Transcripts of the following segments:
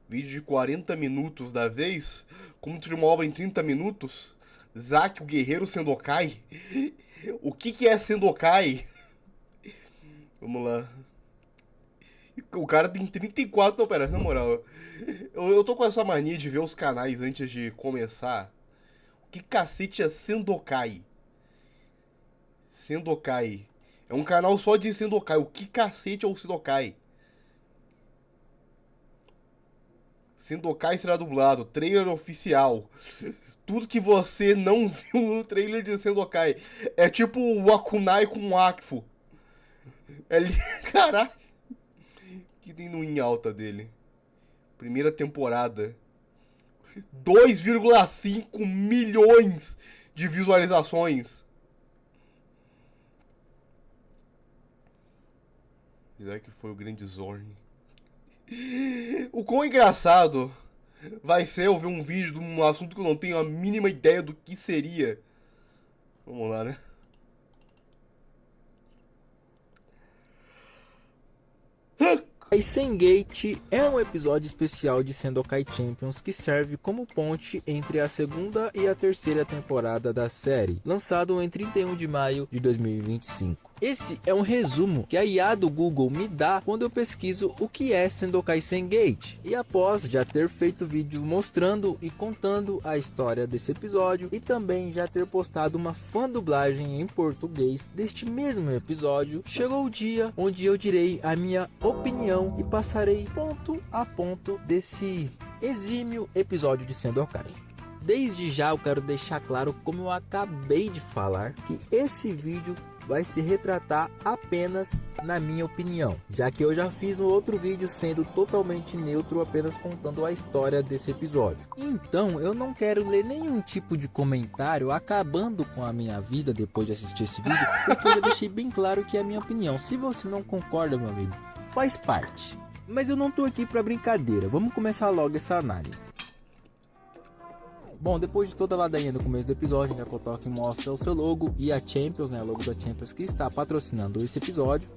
vídeo de 40 minutos da vez, construir uma obra em 30 minutos, Zack, o guerreiro Sendokai. O que é Sendokai? Vamos lá. O cara tem 34... Não, pera, na moral. Eu tô com essa mania de ver os canais antes de começar. O que cacete é Sendokai? Sendokai. É um canal só de Sendokai. O que cacete é o Sendokai? Sendokai será dublado. Trailer oficial. Tudo que você não viu no trailer de Sendokai. É tipo o Akunai com o Akfu. Caraca. O que tem no em alta dele? Primeira temporada. 2,5 milhões de visualizações. Será que foi o grande Zorn? O quão engraçado vai ser eu ver um vídeo de um assunto que eu não tenho a mínima ideia do que seria. Vamos lá, né? Kaisen Gate é um episódio especial de Sendokai Champions que serve como ponte entre a segunda e a terceira temporada da série, lançado em 31 de maio de 2025. Esse é um resumo que a IA do Google me dá quando eu pesquiso o que é Sendokai Gate. E após já ter feito vídeo mostrando e contando a história desse episódio e também já ter postado uma fã dublagem em português deste mesmo episódio, chegou o dia onde eu direi a minha opinião e passarei ponto a ponto desse exímio episódio de Sendokai. Desde já eu quero deixar claro, como eu acabei de falar, que esse vídeo vai se retratar apenas na minha opinião, já que eu já fiz um outro vídeo sendo totalmente neutro, apenas contando a história desse episódio. Então eu não quero ler nenhum tipo de comentário acabando com a minha vida depois de assistir esse vídeo, porque eu já deixei bem claro que é a minha opinião. Se você não concorda, meu amigo, faz parte. Mas eu não tô aqui para brincadeira, vamos começar logo essa análise. Bom, depois de toda a ladainha no começo do episódio, a Kotoki mostra o seu logo e a Champions, né, o logo da Champions que está patrocinando esse episódio.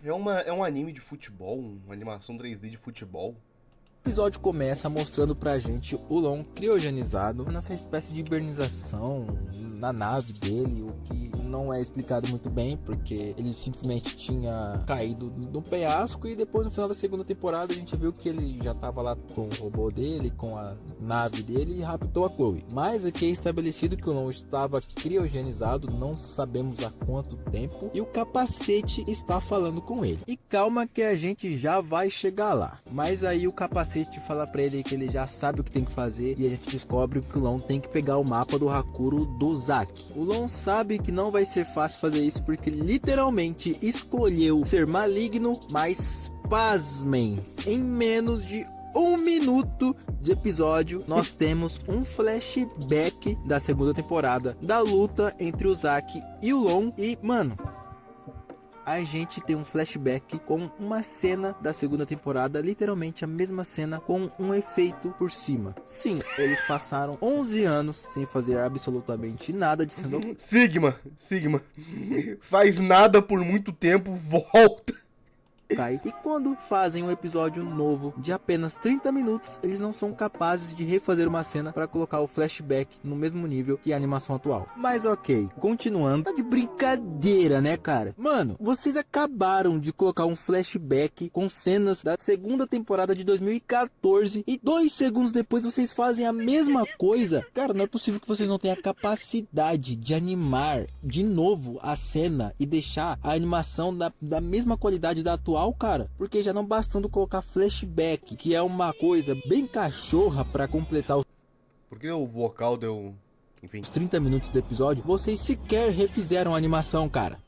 É um anime de futebol, uma animação 3D de futebol. O episódio começa mostrando pra gente o Long criogenizado nessa espécie de hibernização na nave dele, o que não é explicado muito bem, porque ele simplesmente tinha caído no penhasco e depois no final da segunda temporada a gente viu que ele já estava lá com o robô dele, com a nave dele e raptou a Chloe. Mas aqui é estabelecido que o Long estava criogenizado, não sabemos há quanto tempo, e o capacete está falando com ele. E calma que a gente já vai chegar lá. Mas aí o capacete fala pra ele que ele já sabe o que tem que fazer e a gente descobre que o Long tem que pegar o mapa do Hakuro do Zack. O Long sabe que não vai ser fácil fazer isso porque ele literalmente escolheu ser maligno, mas pasmem, em menos de 1 minuto de episódio nós temos um flashback da segunda temporada da luta entre o Zack e o Long e, mano, a gente tem um flashback com uma cena da segunda temporada, literalmente a mesma cena com um efeito por cima. Sim, eles passaram 11 anos sem fazer absolutamente nada de Sendokai. Sigma, faz nada por muito tempo, volta. E quando fazem um episódio novo de apenas 30 minutos, eles não são capazes de refazer uma cena para colocar o flashback no mesmo nível que a animação atual. Mas ok, continuando, tá de brincadeira, né, cara? Mano, vocês acabaram de colocar um flashback com cenas da segunda temporada de 2014 e 2 segundos depois vocês fazem a mesma coisa. Cara, não é possível que vocês não tenham a capacidade de animar de novo a cena e deixar a animação da mesma qualidade da atual, cara, porque já não bastando colocar flashback, que é uma coisa bem cachorra pra completar Porque o vocal deu... Enfim. os 30 minutos do episódio, vocês sequer refizeram a animação, cara.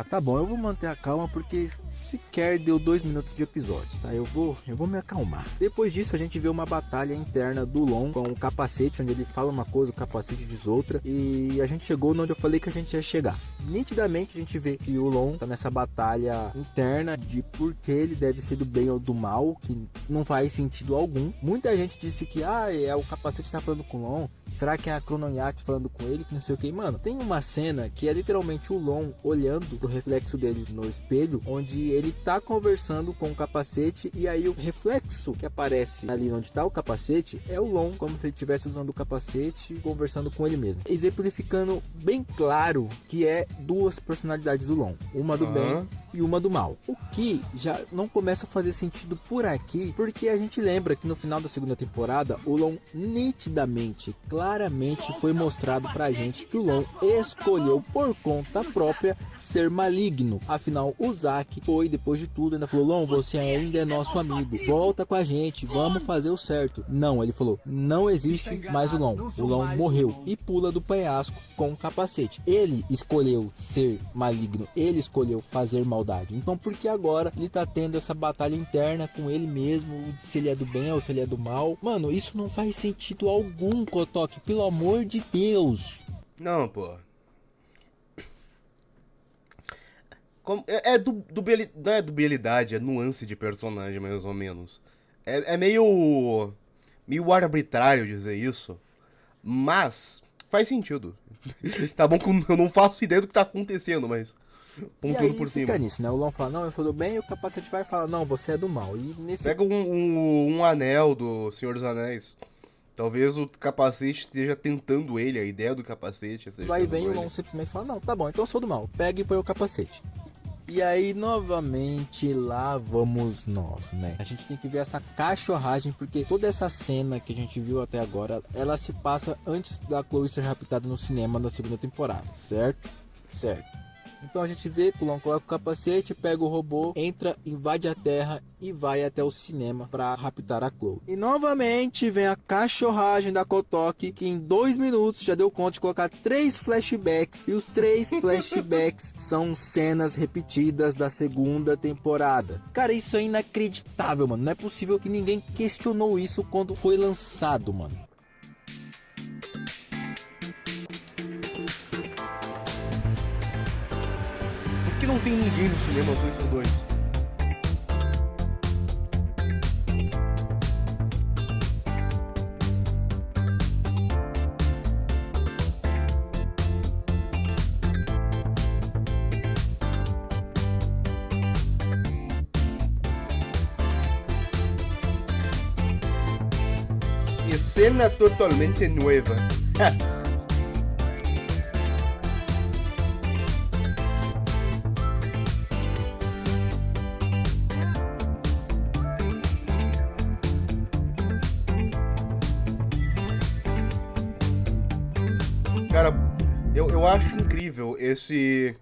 Tá bom, eu vou manter a calma porque sequer deu 2 minutos de episódio, tá? Eu vou me acalmar. Depois disso a gente vê uma batalha interna do Long com o capacete, onde ele fala uma coisa, o capacete diz outra, e a gente chegou onde eu falei que a gente ia chegar. Nitidamente a gente vê que o Long tá nessa batalha interna de por que ele deve ser do bem ou do mal, que não faz sentido algum. Muita gente disse que o capacete tá falando com o Long Será que é a Chrononyacht falando com ele, que não sei o que? Mano, tem uma cena que é literalmente o Lon olhando pro reflexo dele no espelho, onde ele tá conversando com o capacete, e aí o reflexo que aparece ali onde tá o capacete é o Lon, como se ele estivesse usando o capacete conversando com ele mesmo, exemplificando bem claro que é duas personalidades do Lon, uma do bem e uma do mal. O que já não começa a fazer sentido por aqui, porque a gente lembra que no final da segunda temporada o Lon nitidamente, claramente foi mostrado pra gente que o Lon escolheu por conta própria ser maligno. Afinal, o Zack foi, depois de tudo, ainda falou: Lon, você ainda é nosso amigo, volta com a gente, vamos fazer o certo. Não, ele falou: não existe mais o Lon morreu, e pula do penhasco com o capacete. Ele escolheu ser maligno, ele escolheu fazer maldade. Então por que agora ele tá tendo essa batalha interna com ele mesmo, se ele é do bem ou se ele é do mal? Mano, isso não faz sentido algum, Kotoki, pelo amor de Deus. Não, pô. Não é dubialidade, é nuance de personagem, mais ou menos. É meio arbitrário dizer isso, mas faz sentido. Tá bom que eu não faço ideia do que tá acontecendo, mas pontuando por cima. Fica nisso, né? O Lon fala: não, eu sou do bem, e o capacete vai falar: não, você é do mal. E nesse... Pega um anel do Senhor dos Anéis. Talvez o capacete esteja tentando ele, a ideia do capacete. Vai vem o Lon simplesmente fala: não, tá bom, então eu sou do mal. Pega e põe o capacete. E aí, novamente, lá vamos nós, né? A gente tem que ver essa cachorragem, porque toda essa cena que a gente viu até agora, ela se passa antes da Chloe ser raptada no cinema da segunda temporada, certo? Certo. Então a gente vê que o Lon coloca o capacete, pega o robô, entra, invade a Terra e vai até o cinema para raptar a Chloe. E novamente vem a cachorragem da Kotoki, que em 2 minutos já deu conta de colocar 3 flashbacks. E os 3 flashbacks são cenas repetidas da segunda temporada. Cara, isso é inacreditável, mano. Não é possível que ninguém questionou isso quando foi lançado, mano. Que não tem ninguém no cinema, só esses dois. Escena totalmente nueva. Cara, eu acho incrível esse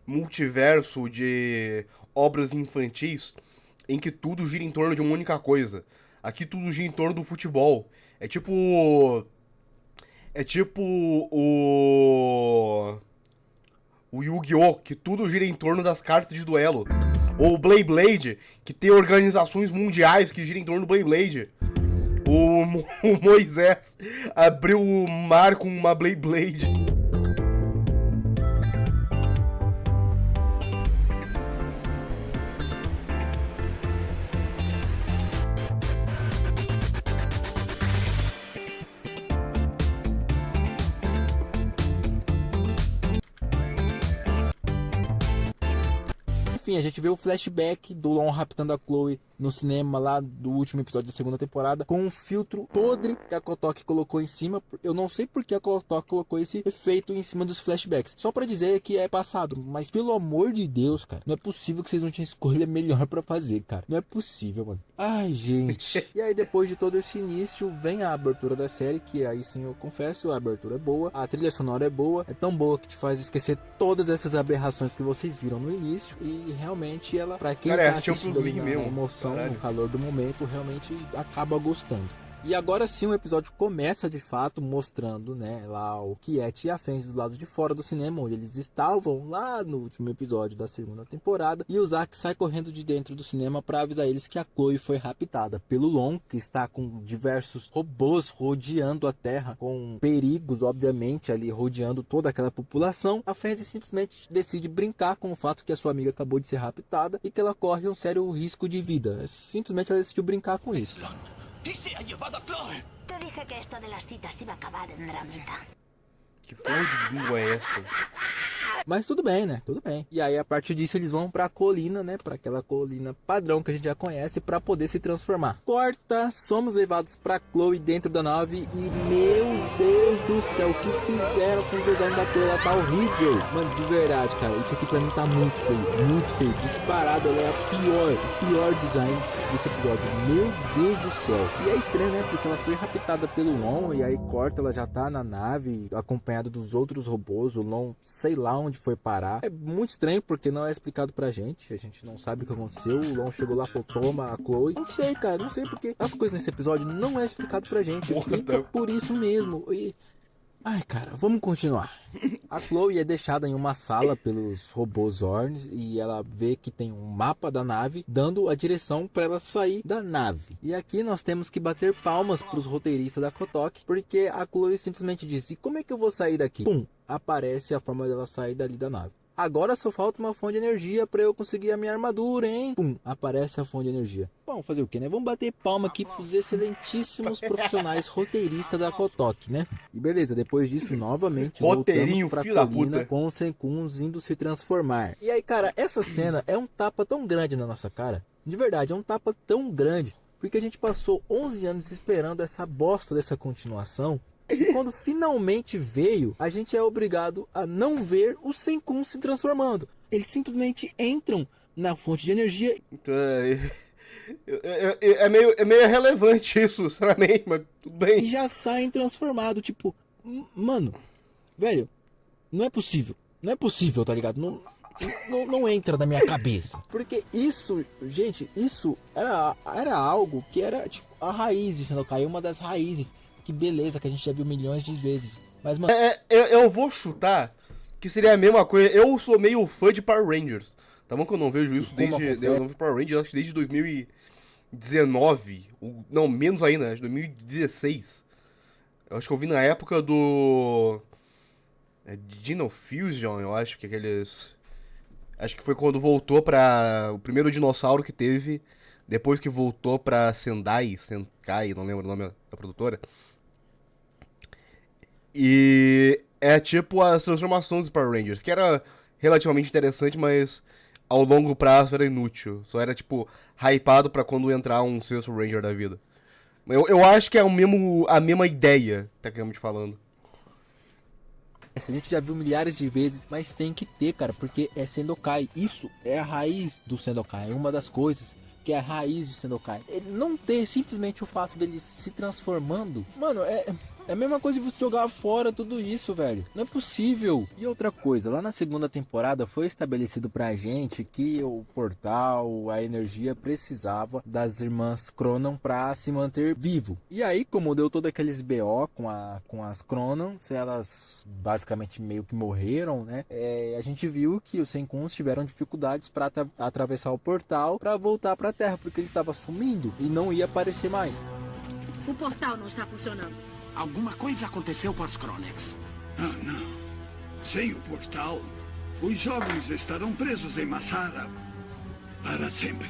multiverso de obras infantis em que tudo gira em torno de uma única coisa. Aqui tudo gira em torno do futebol. É tipo o Yu-Gi-Oh! Que tudo gira em torno das cartas de duelo. Ou o Beyblade, que tem organizações mundiais que giram em torno do Beyblade. O Moisés abriu o mar com uma Beyblade. Enfim, a gente vê o flashback do Lon raptando a Chloe no cinema lá do último episódio da segunda temporada, com um filtro podre que a Kotoki colocou em cima. Eu não sei porque a Kotoki colocou esse efeito em cima dos flashbacks, só pra dizer que é passado, mas pelo amor de Deus, cara, não é possível que vocês não tinham escolha melhor pra fazer, cara, não é possível, mano. Ai, gente. E aí, depois de todo esse início, vem a abertura da série, que aí sim eu confesso, a abertura é boa, a trilha sonora é boa, é tão boa que te faz esquecer todas essas aberrações que vocês viram no início, e realmente ela, pra quem tá assistindo ali na emoção, no calor do momento, realmente acaba gostando. E agora sim o episódio começa de fato mostrando, né, lá o Kiet e a Fence do lado de fora do cinema, onde eles estavam lá no último episódio da segunda temporada, e o Zack sai correndo de dentro do cinema para avisar eles que a Chloe foi raptada pelo Lon, que está com diversos robôs rodeando a Terra, com perigos, obviamente, ali rodeando toda aquela população. A Fence simplesmente decide brincar com o fato que a sua amiga acabou de ser raptada e que ela corre um sério risco de vida. Simplesmente ela decidiu brincar com isso. ¡Y se ha llevado a Chloe! Te dije que esto de las citas iba a acabar en dramita. Que porra de língua é essa? Mas tudo bem, né? Tudo bem. E aí, a partir disso, eles vão pra colina, né? Pra aquela colina padrão que a gente já conhece, pra poder se transformar. Corta, somos levados pra Chloe dentro da nave e, meu Deus do céu, o que fizeram com o design da Chloe? Ela tá horrível. Mano, de verdade, cara, isso aqui pra mim tá muito feio. Muito feio. Disparado, ela é o pior design desse episódio. Meu Deus do céu. E é estranho, né? Porque ela foi raptada pelo Lon e aí corta, ela já tá na nave, acompanhada dos outros robôs. O Lon, sei lá onde foi parar. É muito estranho porque não é explicado pra gente. A gente não sabe o que aconteceu. O Lon chegou lá, falou, toma a Chloe. Não sei, cara, não sei porque as coisas nesse episódio não é explicado pra gente. Fica por isso mesmo. E... ai, cara, vamos continuar. A Chloe é deixada em uma sala pelos robôs Zorn e ela vê que tem um mapa da nave dando a direção para ela sair da nave. E aqui nós temos que bater palmas para os roteiristas da Kotok, porque a Chloe simplesmente disse, como é que eu vou sair daqui? Pum, aparece a forma dela sair dali da nave. Agora só falta uma fonte de energia para eu conseguir a minha armadura, hein? Pum, aparece a fonte de energia. Vamos fazer o que, né? Vamos bater palma aqui pros excelentíssimos profissionais roteiristas da Kotok, né? E beleza, depois disso, novamente, Roteirinho, voltamos pra filho da colina puta. com o Senkuns indo se transformar. E aí, cara, essa cena é um tapa tão grande na nossa cara. De verdade, é um tapa tão grande. Porque a gente passou 11 anos esperando essa bosta dessa continuação. E quando finalmente veio, a gente é obrigado a não ver os Senkuns se transformando. Eles simplesmente entram na fonte de energia. Então, é meio irrelevante isso, sinceramente, mas tudo bem. E já saem transformados. Tipo, mano, velho, não é possível. Não é possível, tá ligado? Não entra na minha cabeça. Porque isso, gente, isso era algo que era tipo a raiz de Sendokai, uma das raízes. Que beleza, que a gente já viu milhões de vezes. Mas, mano... eu vou chutar que seria a mesma coisa. Eu sou meio fã de Power Rangers. Tá bom que eu não vejo isso desde... Eu não vi Power Rangers, acho que desde 2019. Não, menos ainda, acho que 2016. Eu acho que eu vi na época do... Dino Fusion, eu acho que aqueles... Acho que foi quando voltou pra... O primeiro dinossauro que teve... Depois que voltou pra Senkai, não lembro o nome da produtora. E é tipo as transformações dos Power Rangers, que era relativamente interessante, mas ao longo prazo era inútil. Só era tipo hypado pra quando entrar um sexto Ranger da vida. Eu acho que é a mesma ideia, tecnicamente falando. A gente já viu milhares de vezes, mas tem que ter, cara, porque é Sendokai. Isso é a raiz do Sendokai, é uma das coisas que é a raiz de Sendokai. Ele não ter simplesmente o fato dele se transformando, mano, é a mesma coisa de você jogar fora tudo isso, velho. Não é possível. E outra coisa, lá na segunda temporada foi estabelecido pra gente que o portal, a energia precisava das irmãs Cronan pra se manter vivo. E aí, como deu todo aqueles BO com as Cronans, elas basicamente meio que morreram, né? A gente viu que os Senkuns tiveram dificuldades pra atravessar o portal pra voltar pra Terra, porque ele tava sumindo e não ia aparecer mais. O portal não está funcionando. Alguma coisa aconteceu com os Kronex. Ah, não. Sem o portal, os jovens estarão presos em Masara para sempre.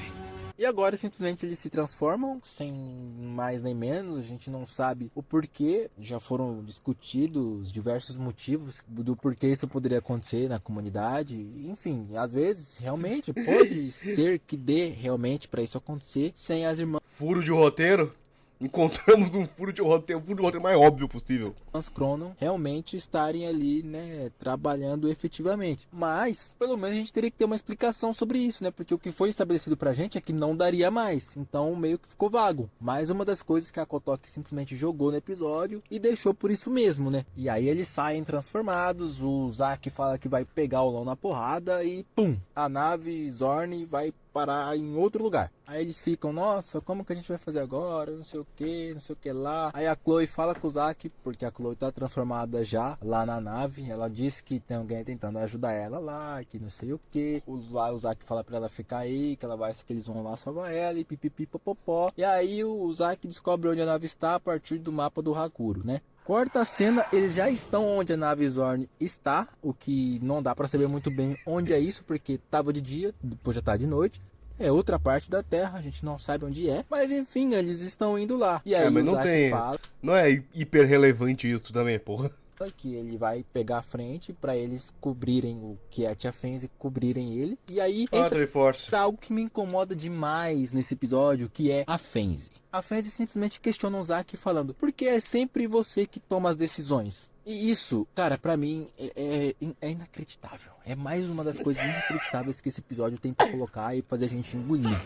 E agora simplesmente eles se transformam, sem mais nem menos, a gente não sabe o porquê, já foram discutidos diversos motivos do porquê isso poderia acontecer na comunidade, enfim, às vezes realmente pode ser que dê realmente para isso acontecer sem as irmãs. Furo de roteiro? Encontramos um furo de roteiro, mais óbvio possível. As Cronan realmente estarem ali, né, trabalhando efetivamente. Mas, pelo menos a gente teria que ter uma explicação sobre isso, né? Porque o que foi estabelecido pra gente é que não daria mais. Então, meio que ficou vago. Mais uma das coisas que a Kotok simplesmente jogou no episódio e deixou por isso mesmo, né? E aí eles saem transformados, o Zack fala que vai pegar o Lon na porrada e pum! A nave Zorn vai parar em outro lugar. Aí eles ficam, nossa, como que a gente vai fazer agora? Não sei o que lá. Aí a Chloe fala com o Zack, porque a Chloe tá transformada já lá na nave. Ela diz que tem alguém tentando ajudar ela lá, que não sei o que. O Zack fala pra ela ficar aí, que ela vai, que eles vão lá salvar ela e pipipi popopó. E aí o Zack descobre onde a nave está a partir do mapa do Hakuro, né? Corta a cena, eles já estão onde a nave Zorn está, o que não dá pra saber muito bem onde é isso, porque tava de dia, depois já tá de noite. é outra parte da Terra, a gente não sabe onde é, mas enfim, eles estão indo lá. E aí mas o não Zack tem. fala Não é hiper relevante isso também, porra. que ele vai pegar a frente pra eles cobrirem o que é a Tia Fenzi, cobrirem ele. E aí entra Triforce. algo que me incomoda demais nesse episódio, que é a Fenzi. A Fenzi simplesmente questiona o Zack falando: por que é sempre você que toma as decisões? E isso, cara, pra mim é inacreditável. É mais uma das coisas inacreditáveis que esse episódio tenta colocar e fazer a gente engolir.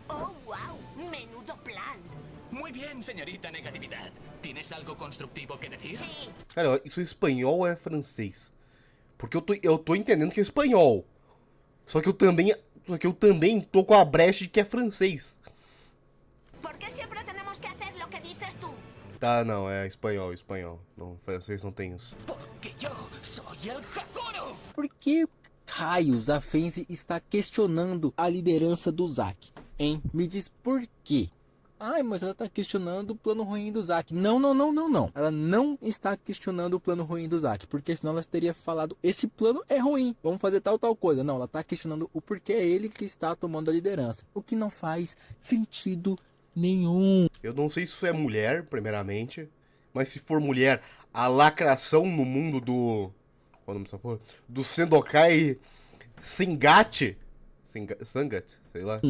Oh, wow, menudo plan. Muy bien, señorita Negatividad. ¿Tienes algo constructivo que decir? Sí, Cara, isso é espanhol ou é francês? Porque eu tô entendendo que é espanhol. Só que eu também tô com a brecha de que é francês. ¿por qué siempre tenemos que hacer lo que dices tú? Tá, não, é espanhol. Não, francês não tem isso. Porque yo soy el Hakuro. Por que raios a Fenzi está questionando a liderança do Zack? Hein? Me diz por quê? Ai, mas ela está questionando o plano ruim do Zack. Não. Ela não está questionando o plano ruim do Zack, porque senão ela teria falado: esse plano é ruim, vamos fazer tal coisa. Não, ela está questionando o porquê é ele que está tomando a liderança. O que não faz sentido nenhum. Eu não sei se isso é mulher, primeiramente. Mas se for mulher, a lacração no mundo do... Qual é o nome dessa porra? Do Sendokai Sangat, sei lá.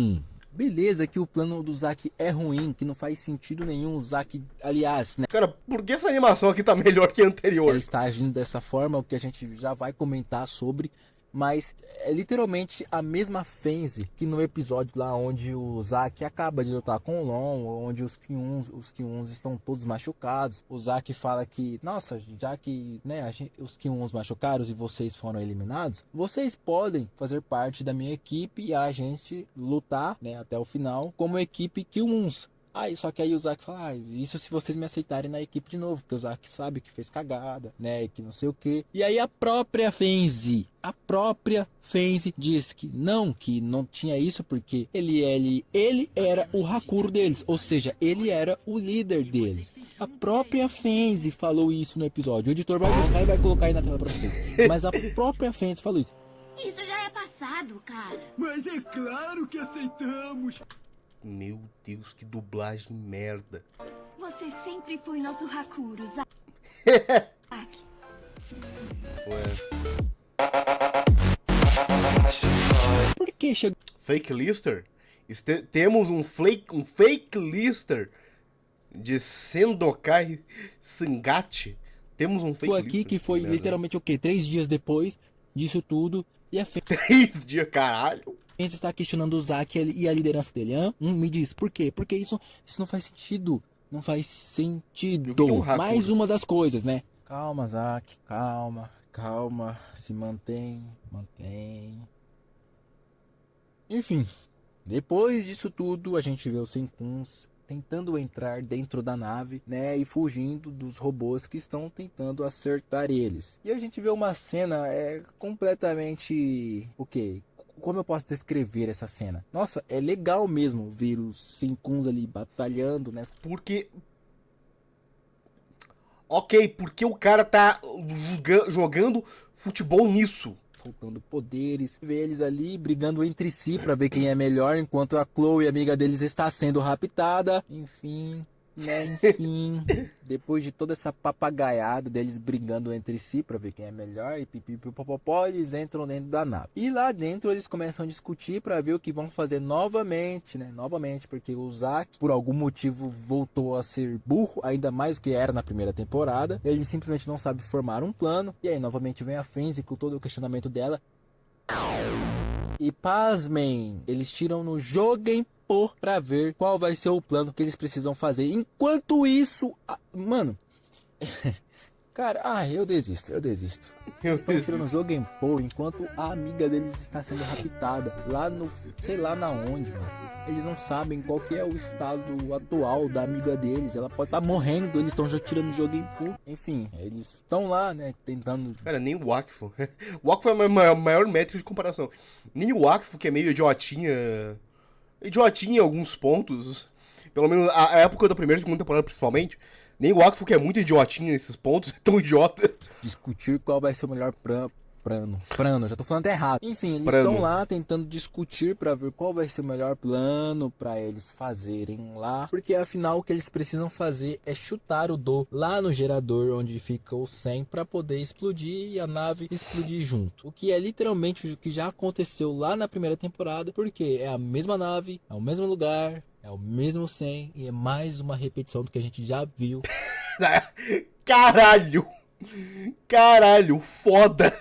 Beleza que o plano do Zack é ruim, que não faz sentido nenhum. O Zack, aliás, né? Cara, por que essa animação aqui tá melhor que a anterior? Ele está agindo dessa forma, o que a gente já vai comentar sobre. Mas é literalmente a mesma Fenzi que no episódio lá onde o Zack acaba de lutar com o Long, onde os Ki-Uns estão todos machucados. O Zack fala que, nossa, já que, né, os Ki-Uns machucaram e vocês foram eliminados, vocês podem fazer parte da minha equipe e a gente lutar, né, até o final como equipe Ki-Uns. Só que aí o Zack fala: isso se vocês me aceitarem na equipe de novo, porque o Zack sabe que fez cagada, né, que não sei o que. E aí a própria Fenzi diz que não tinha isso, porque ele era o Hakuro deles, ou seja, ele era o líder deles. A própria Fenzi falou isso no episódio. O editor vai buscar e vai colocar aí na tela pra vocês. Mas a própria Fenzi falou isso. Isso já é passado, cara. Mas é claro que aceitamos. Meu Deus, que dublagem merda. Você sempre foi nosso Hakuro, Zack. Ué. Por que chegou Fake Lister? Temos um fake Lister de Sendokai Sangat. Temos um fake aqui Lister. que foi literalmente o quê? 3 dias depois disso tudo. E a Fenzi 3 dias, caralho. está questionando o Zack e a liderança dele. Me diz, por quê? Porque isso não faz sentido. Não faz sentido. Que é um Hakuro? Mais uma das coisas, né? Calma, Zack. Calma. Se mantém. Enfim. Depois disso tudo, a gente vê os Senkuns tentando entrar dentro da nave, né? E fugindo dos robôs que estão tentando acertar eles. E a gente vê uma cena completamente... O quê? Como eu posso descrever essa cena? Nossa, é legal mesmo ver os Senkuns ali batalhando, né? Porque... Ok, porque o cara tá jogando futebol nisso. Soltando poderes, ver eles ali brigando entre si pra ver quem é melhor, enquanto a Chloe, amiga deles, está sendo raptada. Enfim, depois de toda essa papagaiada deles brigando entre si pra ver quem é melhor e pipipipopopó, eles entram dentro da nave. E lá dentro eles começam a discutir pra ver o que vão fazer novamente, né? Novamente, porque o Zack, por algum motivo, voltou a ser burro, ainda mais do que era na primeira temporada. Ele simplesmente não sabe formar um plano. E aí novamente vem a Fenzi com todo o questionamento dela. E pasmem, eles tiram no Jogen pra ver qual vai ser o plano que eles precisam fazer. Enquanto isso, mano, cara, eu desisto. Eles estão tirando o Jogen enquanto a amiga deles está sendo raptada lá no, sei lá na onde, mano. Eles não sabem qual que é o estado atual da amiga deles. Ela pode estar morrendo, eles estão já tirando o Jogen. Enfim, eles estão lá, né, tentando... Cara, nem o Wakfu. O Wakfu é a maior métrica de comparação. Nem o Wakfu, que é meio idiotinha em alguns pontos, pelo menos a época da primeira e segunda temporada principalmente, nem o Wakfu, que é muito idiotinha nesses pontos, é tão idiota. Discutir qual vai ser o melhor Prano, já tô falando errado. Enfim, eles estão lá tentando discutir pra ver qual vai ser o melhor plano pra eles fazerem lá, porque afinal o que eles precisam fazer é chutar o Do lá no gerador onde fica o 100 pra poder explodir e a nave explodir junto. O que é literalmente o que já aconteceu lá na primeira temporada, porque é a mesma nave, é o mesmo lugar, é o mesmo 100 e é mais uma repetição do que a gente já viu. Caralho, foda.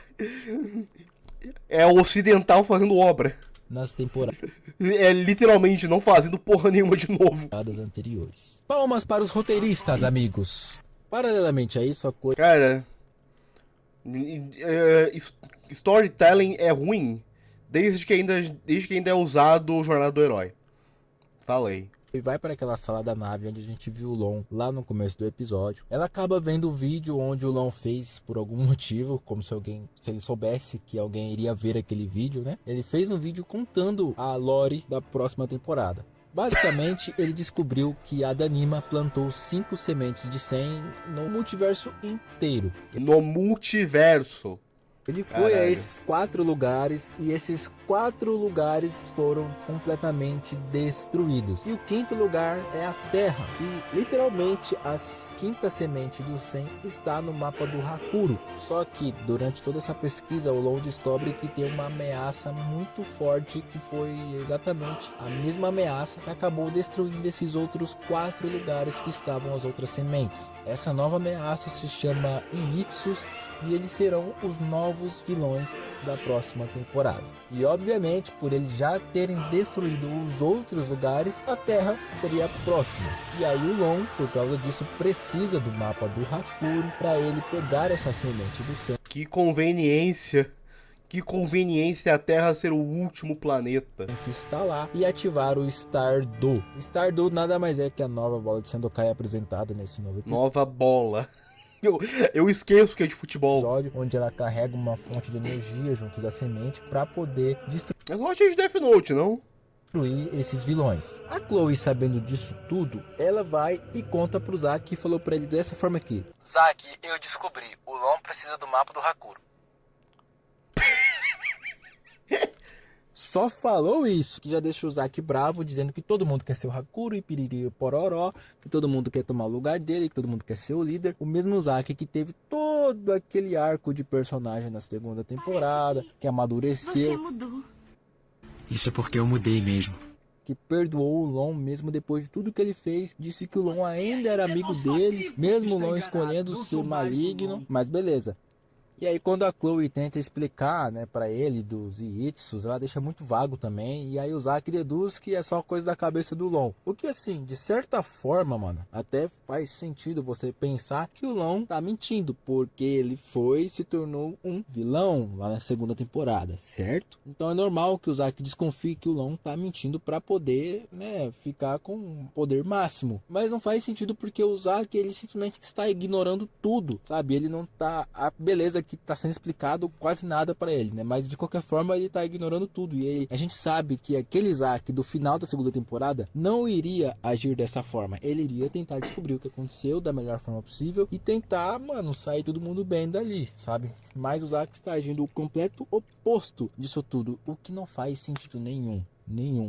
É o ocidental fazendo obra. Nas temporadas É literalmente não fazendo porra nenhuma de novo. anteriores. Palmas para os roteiristas, amigos. Paralelamente a isso, a coisa... Cara, storytelling é ruim desde que ainda é usado o Jornada do Herói. Falei. E vai para aquela sala da nave onde a gente viu o Lon lá no começo do episódio. Ela acaba vendo o vídeo onde o Lon fez por algum motivo, como se ele soubesse que alguém iria ver aquele vídeo, né? Ele fez um vídeo contando a lore da próxima temporada. Basicamente, ele descobriu que a Danima plantou 5 sementes de 100 no multiverso inteiro. No multiverso. Ele foi a esses 4 lugares e esses 4 lugares foram completamente destruídos. E o 5º lugar é a Terra, que literalmente as 5ª semente do 100 está no mapa do Hakuro. Só que durante toda essa pesquisa o Lon descobre que tem uma ameaça muito forte, que foi exatamente a mesma ameaça que acabou destruindo esses outros 4 lugares que estavam as outras sementes. Essa nova ameaça se chama Iitsus e eles serão os novos vilões da próxima temporada. E obviamente, por eles já terem destruído os outros lugares, a Terra seria a próxima. E aí o Lon, por causa disso, precisa do mapa do Hakuro para ele pegar essa semente do 100. Que conveniência a Terra ser o último planeta. Que está lá e ativar o Stardo. Stardo nada mais é que a nova bola de Sandokai apresentada nesse novo episódio. Nova bola. Eu esqueço que é de futebol. Onde ela carrega uma fonte de energia junto da semente para poder destruir. Eu não achei de Death Note, não? Destruir esses vilões. A Chloe, sabendo disso tudo, ela vai e conta pro Zack e falou para ele dessa forma aqui: Zack, eu descobri, o Lon precisa do mapa do Hakuro. Só falou isso, que já deixou o Zack bravo, dizendo que todo mundo quer ser o Hakuro e piriri pororó, que todo mundo quer tomar o lugar dele, que todo mundo quer ser o líder. O mesmo Zack que teve todo aquele arco de personagem na segunda temporada, que amadureceu. Você mudou. Isso é porque eu mudei mesmo. Que perdoou o Lon mesmo depois de tudo que ele fez. Disse que o Lon ainda era amigo deles, mesmo o Lon escolhendo ser maligno. Mas beleza. E aí quando a Chloe tenta explicar, né, pra ele dos Iitsus, ela deixa muito vago também. E aí o Zack deduz que é só coisa da cabeça do Lon. O que assim, de certa forma, mano, até faz sentido você pensar que o Lon tá mentindo. Porque ele se tornou um vilão lá na segunda temporada, certo? Então é normal que o Zack desconfie que o Lon tá mentindo pra poder, né, ficar com um poder máximo. Mas não faz sentido porque o Zack, ele simplesmente está ignorando tudo, sabe? Ele não tá... Beleza que tá sendo explicado quase nada para ele, né? Mas de qualquer forma ele tá ignorando tudo. E aí, a gente sabe que aquele Zack do final da segunda temporada não iria agir dessa forma. Ele iria tentar descobrir o que aconteceu da melhor forma possível e tentar, mano, sair todo mundo bem dali, sabe? Mas o Zack está agindo o completo oposto disso tudo, o que não faz sentido nenhum.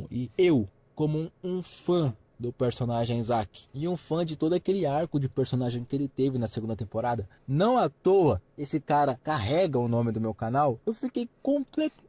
E eu, como um fã do personagem Zack e um fã de todo aquele arco de personagem que ele teve na segunda temporada, não à toa esse cara carrega o nome do meu canal, eu fiquei completo.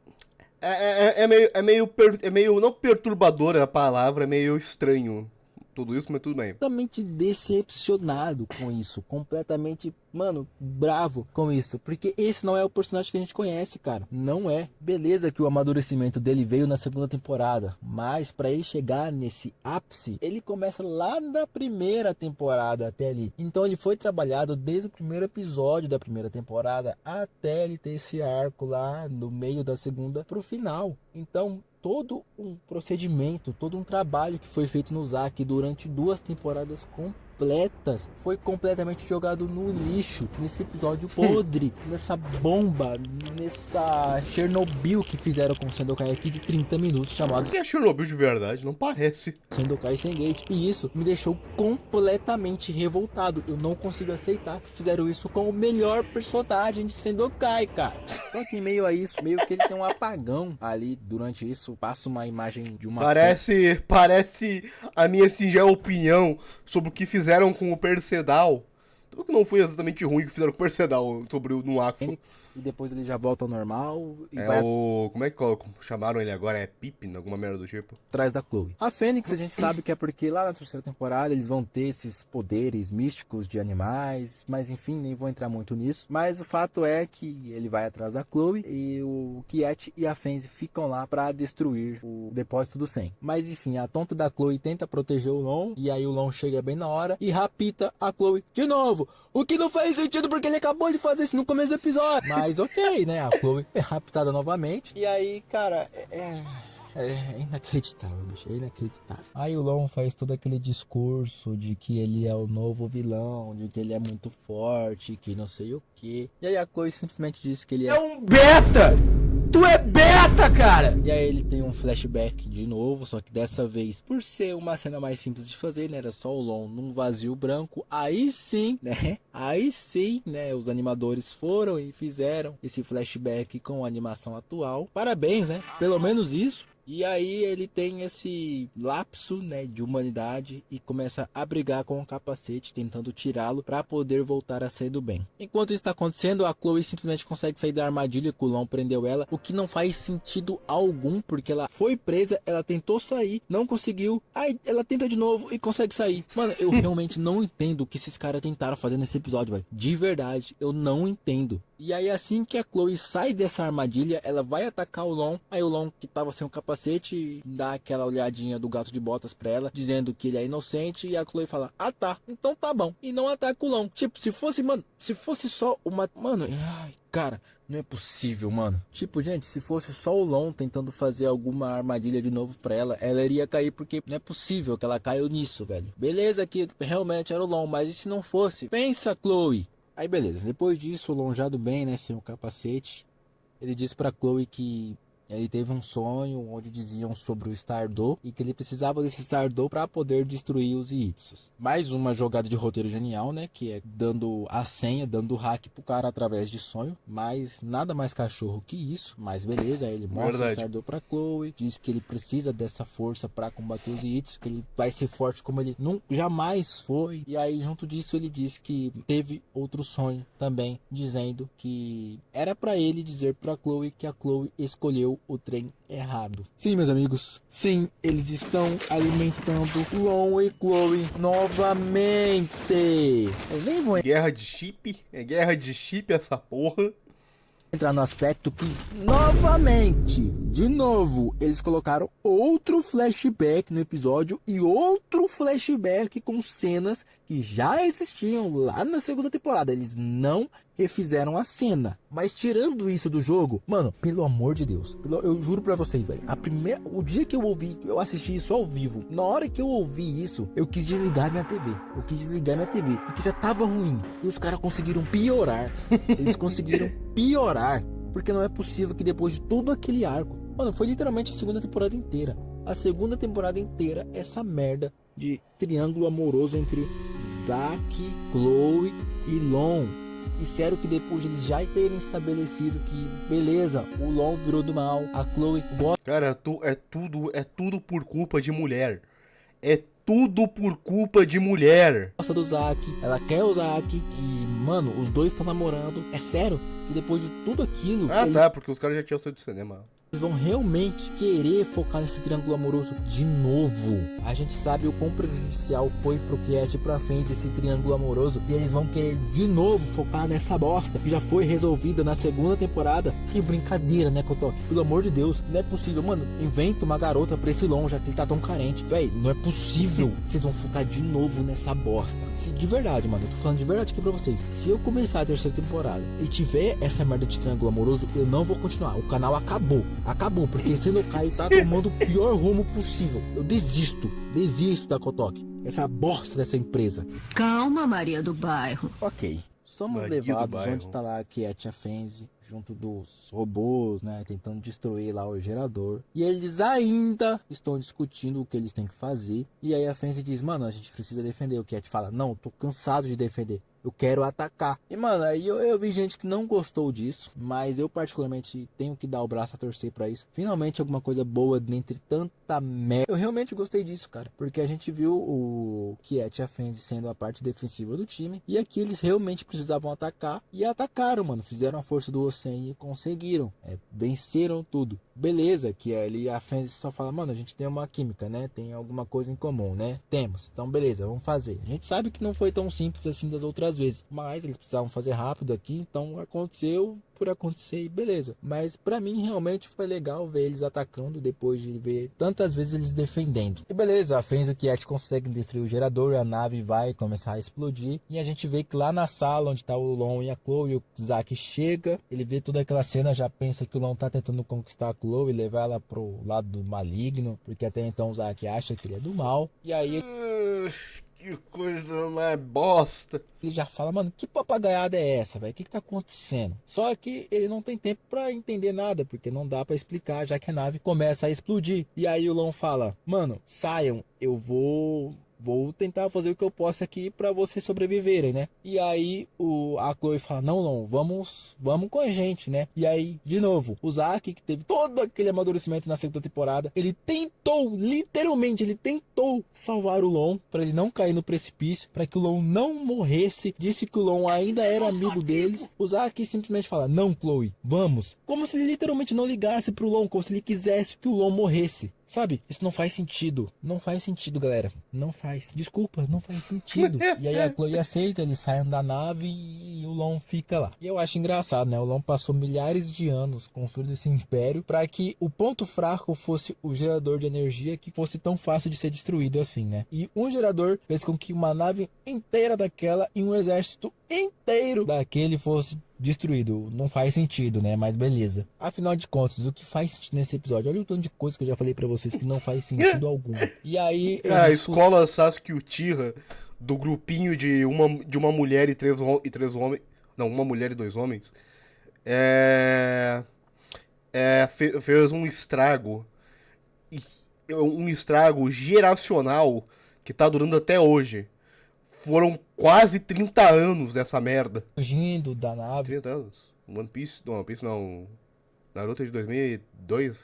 É meio não perturbadora a palavra, é meio estranho tudo isso, mas tudo bem. Completamente decepcionado com isso, completamente, mano, bravo com isso, porque esse não é o personagem que a gente conhece, cara, não é. Beleza que o amadurecimento dele veio na segunda temporada, mas pra ele chegar nesse ápice, ele começa lá da primeira temporada até ali. Então ele foi trabalhado desde o primeiro episódio da primeira temporada até ele ter esse arco lá no meio da segunda pro final. Então todo um procedimento, todo um trabalho que foi feito no Zack durante 2 temporadas completas foi completamente jogado no lixo nesse episódio podre, nessa bomba, nessa Chernobyl que fizeram com o Sandokai aqui de 30 minutos, chamado O que é Chernobyl de verdade? Não parece. Sandokai Sengate. E isso me deixou completamente revoltado. Eu não consigo aceitar que fizeram isso com o melhor personagem de Sandokai, cara. Só que em meio a isso, meio que ele tem um apagão ali durante isso. Passa uma imagem de uma... Parece a minha singela opinião sobre o que fizeram com o Percedal. Tudo que não foi exatamente ruim que fizeram com o Percedal sobre o Nuaxo. Fênix, e depois ele já volta ao normal e É vai o... Como é que chamaram ele agora? É Pippin? Alguma merda do tipo? atrás da Chloe. A Fênix a gente sabe que é porque lá na terceira temporada eles vão ter esses poderes místicos de animais, mas enfim, nem vou entrar muito nisso. Mas o fato é que ele vai atrás da Chloe e o Kiet e a Fenzi ficam lá pra destruir o depósito do Sen. Mas enfim, a tonta da Chloe tenta proteger o Lon e aí o Lon chega bem na hora e rapta a Chloe de novo. O que não faz sentido porque ele acabou de fazer isso no começo do episódio. Mas ok, né? A Chloe é raptada novamente. E aí, cara, é inacreditável, bicho. É inacreditável. Aí o Lon faz todo aquele discurso de que ele é o novo vilão, de que ele é muito forte, que não sei o que. E aí a Chloe simplesmente diz que ele é um beta! Tu é beta, cara! E aí ele tem um flashback de novo, só que dessa vez, por ser uma cena mais simples de fazer, né? Era só o Lon num vazio branco. Aí sim, né? Os animadores foram e fizeram esse flashback com a animação atual. Parabéns, né? Pelo menos isso. E aí ele tem esse lapso, né, de humanidade e começa a brigar com o capacete, tentando tirá-lo para poder voltar a sair do bem. Enquanto isso está acontecendo, a Chloe simplesmente consegue sair da armadilha que o Lon prendeu ela, o que não faz sentido algum, porque ela foi presa, ela tentou sair, não conseguiu, aí ela tenta de novo e consegue sair. Mano, eu realmente não entendo o que esses caras tentaram fazer nesse episódio, velho. De verdade, eu não entendo. E aí assim que a Chloe sai dessa armadilha, ela vai atacar o Lon. Aí o Lon, que tava sem o capacete, dá aquela olhadinha do gato de botas pra ela, dizendo que ele é inocente. E a Chloe fala, ah tá, então tá bom. E não ataca o Lon. Tipo, se fosse só uma... Mano, ai, cara, não é possível, mano. Tipo, gente, se fosse só o Lon tentando fazer alguma armadilha de novo pra ela, ela iria cair, porque não é possível que ela caiu nisso, velho. Beleza que realmente era o Lon, mas e se não fosse? Pensa, Chloe. Aí beleza, depois disso, lonjado bem, né, sem o capacete, ele disse pra Chloe que ele teve um sonho onde diziam sobre o Stardo e que ele precisava desse Stardo para poder destruir os Iitsus. Mais uma jogada de roteiro genial, né, que é dando a senha, dando o hack pro cara através de sonho, mas nada mais cachorro que isso, mas beleza, aí ele mostra o Stardo pra Chloe, diz que ele precisa dessa força para combater os Iitsus, que ele vai ser forte como ele jamais foi, e aí junto disso ele diz que teve outro sonho também, dizendo que era para ele dizer pra Chloe que a Chloe escolheu o trem errado. Sim, meus amigos, sim, eles estão alimentando Lon e Chloe novamente. Eu nem vou Guerra de chip? É guerra de chip essa porra? entrar no aspecto que, novamente, de novo, eles colocaram outro flashback no episódio e outro flashback com cenas que já existiam lá na segunda temporada. Eles não refizeram a cena. Mas tirando isso do jogo, mano, pelo amor de Deus, eu juro pra vocês, velho, o dia que eu assisti isso ao vivo, na hora que eu ouvi isso, eu quis desligar minha TV. Porque já tava ruim. E os caras conseguiram piorar. Eles conseguiram piorar. Porque não é possível que depois de todo aquele arco, mano, foi literalmente a segunda temporada inteira. A segunda temporada inteira, essa merda de triângulo amoroso entre Zack, Chloe e Lon. E sério que depois de eles já terem estabelecido que, beleza, o Lon virou do mal, a Chloe gosta... Cara, é tudo por culpa de mulher. É tudo por culpa de mulher. Gosta do Zack, ela quer o Zack e, mano, os dois estão namorando. É sério que depois de tudo aquilo... Tá, porque os caras já tinham saído do cinema. Eles vão realmente querer focar nesse triângulo amoroso de novo. A gente sabe o quão prejudicial foi pro Kiet e pra Fenzi esse triângulo amoroso. E eles vão querer de novo focar nessa bosta que já foi resolvida na segunda temporada. Que brincadeira, né, Cotó? Pelo amor de Deus, não é possível. Mano, inventa uma garota pra esse Lon, já que ele tá tão carente. Véi, não é possível. Vocês vão focar de novo nessa bosta. Se de verdade, mano, eu tô falando de verdade aqui pra vocês. Se eu começar a terceira temporada e tiver essa merda de triângulo amoroso, eu não vou continuar. O canal acabou. Acabou, porque Sendokai tá tomando o pior rumo possível. Eu desisto da Kotoki. Essa bosta dessa empresa. Calma, Maria do Bairro. Ok. Somos Maria do levados bairro. onde tá lá a Tia Fenzi, junto dos robôs, né, tentando destruir lá o gerador. E eles ainda estão discutindo o que eles têm que fazer. E aí a Fenzi diz, mano, a gente precisa defender. O Cat fala, não, tô cansado de defender. Eu quero atacar. E, mano, aí eu vi gente que não gostou disso. Mas eu, particularmente, tenho que dar o braço a torcer pra isso. Finalmente, alguma coisa boa dentre tanta merda. Eu realmente gostei disso, cara. Porque a gente viu o Cat e a Fenzi sendo a parte defensiva do time. E aqui eles realmente precisavam atacar. E atacaram, mano. Fizeram a força do Osen e conseguiram. Venceram tudo. Beleza, que ali a Fenzi só fala, mano, a gente tem uma química, né? Tem alguma coisa em comum, né? Temos. Então, beleza, vamos fazer. A gente sabe que não foi tão simples assim das outras vezes. Mas eles precisavam fazer rápido aqui. Então, aconteceu por acontecer e beleza. Mas pra mim, realmente foi legal ver eles atacando depois de ver tantas vezes eles defendendo. E beleza, a Fenzi e o Cat conseguem destruir o gerador. A nave vai começar a explodir. E a gente vê que lá na sala onde tá o Lon e a Chloe, o Zack chega. Ele vê toda aquela cena, já pensa que o Lon tá tentando conquistar a Chloe e levar ela pro lado do maligno, porque até então o Zack acha que ele é do mal. E aí Que coisa mais bosta. ele já fala, mano, que papagaiada é essa, velho? O que tá acontecendo? Só que ele não tem tempo pra entender nada, porque não dá pra explicar, já que a nave começa a explodir. E aí o Lon fala, mano, saiam, eu vou tentar fazer o que eu posso aqui pra vocês sobreviverem, né? E aí a Chloe fala, não, Lon, vamos com a gente, né? E aí, de novo, o Zack, que teve todo aquele amadurecimento na segunda temporada, ele tentou, literalmente, ele tentou salvar o Lon pra ele não cair no precipício, pra que o Lon não morresse, disse que o Lon ainda era amigo deles. O Zack simplesmente fala, não, Chloe, vamos. Como se ele literalmente não ligasse pro Lon, como se ele quisesse que o Lon morresse. Sabe? Isso não faz sentido. Não faz sentido, galera. Não faz. Desculpa, não faz sentido. E aí a Chloe aceita, eles saem da nave e o Lon fica lá. E eu acho engraçado, né? O Lon passou milhares de anos construindo esse império para que o ponto fraco fosse o gerador de energia, que fosse tão fácil de ser destruído assim, né? E um gerador fez com que uma nave inteira daquela e um exército inteiro daquele fosse destruído. Não faz sentido, né? Mas beleza. Afinal de contas, o que faz sentido nesse episódio? Olha o tanto de coisa que eu já falei pra vocês que não faz sentido algum. E aí... A escola Sasuke Uchiha, do grupinho de uma mulher e três homens... Não, uma mulher e 2 homens. Fez um estrago. Um estrago geracional que tá durando até hoje. Foram quase 30 anos dessa merda. Fugindo da nave. 30 anos. One Piece não. Naruto é de 2002.